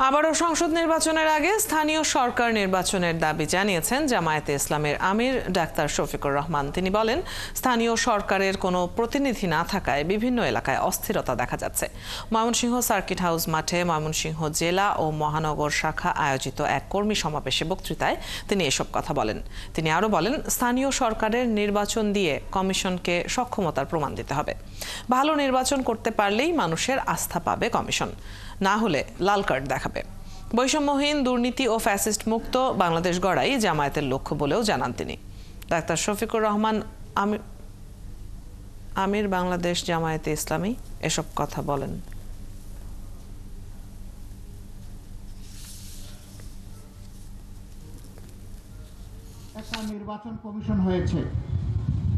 আবারও সংসদ নির্বাচনের আগে স্থানীয় সরকার নির্বাচনের দাবি জানিয়েছেন জামায়াতে ইসলামের আমির ডাক্তার শফিকুর রহমান। তিনি বলেন, স্থানীয় সরকারের কোনো প্রতিনিধি না থাকায় বিভিন্ন এলাকায় অস্থিরতা দেখা যাচ্ছে। ময়মনসিংহ সার্কিট হাউস মাঠে ময়মনসিংহ জেলা ও মহানগর শাখা আয়োজিত এক কর্মী সমাবেশে বক্তৃতায় তিনি এসব কথা বলেন। তিনি আরও বলেন, স্থানীয় সরকারের নির্বাচন দিয়ে কমিশনকে সক্ষমতার প্রমাণ দিতে হবে। ভালো নির্বাচন করতে পারলেই মানুষের আস্থা পাবে কমিশন, না হলে লাল কার্ড দেখাবে। বৈষম্যহীন, দুর্নীতি ও ফ্যাসিস্ট মুক্ত বাংলাদেশ গড়াই জামায়াতের লক্ষ্য বলেও জানান তিনি। ডাক্তার শফিকুর রহমান আমির বাংলাদেশ জামায়াতে ইসলামী এসব কথা বলেন। একটা নির্বাচন কমিশন হয়েছে,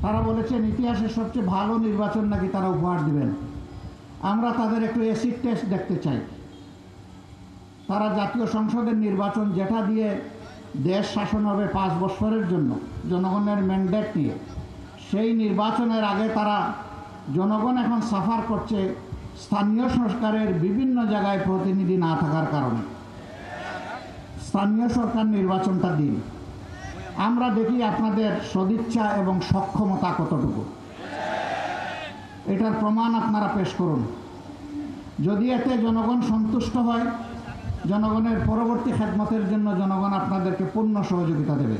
তারা বলেছেন ইতিহাসের সবচেয়ে ভালো নির্বাচন নাকি তারা উপহার দিবেন। আমরা তাদের একটু অ্যাসিড টেস্ট দেখতে চাই। তারা জাতীয় সংসদের নির্বাচন, যেটা দিয়ে দেশ শাসন হবে 5 বছরের জন্য জনগণের ম্যান্ডেট নিয়ে, সেই নির্বাচনের আগে তারা জনগণ এখন সাফার করছে স্থানীয় সরকারের বিভিন্ন জায়গায় প্রতিনিধি না থাকার কারণে। স্থানীয় সরকার নির্বাচনটা দিন, আমরা দেখি আপনাদের সদিচ্ছা এবং সক্ষমতা কতটুকু। এটার প্রমাণ আপনারা পেশ করুন। যদি এতে জনগণ সন্তুষ্ট হয়, জনগণের পরবর্তী খেদমতের জন্য জনগণ আপনাদেরকে পূর্ণ সহযোগিতা দেবে।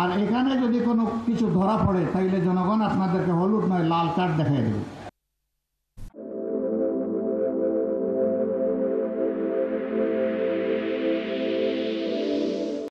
আর এখানে যদি কোনো কিছু ধরা পড়ে, তাইলে জনগণ আপনাদেরকে হলুদ নয় লাল কার্ড দেখাই দেবে।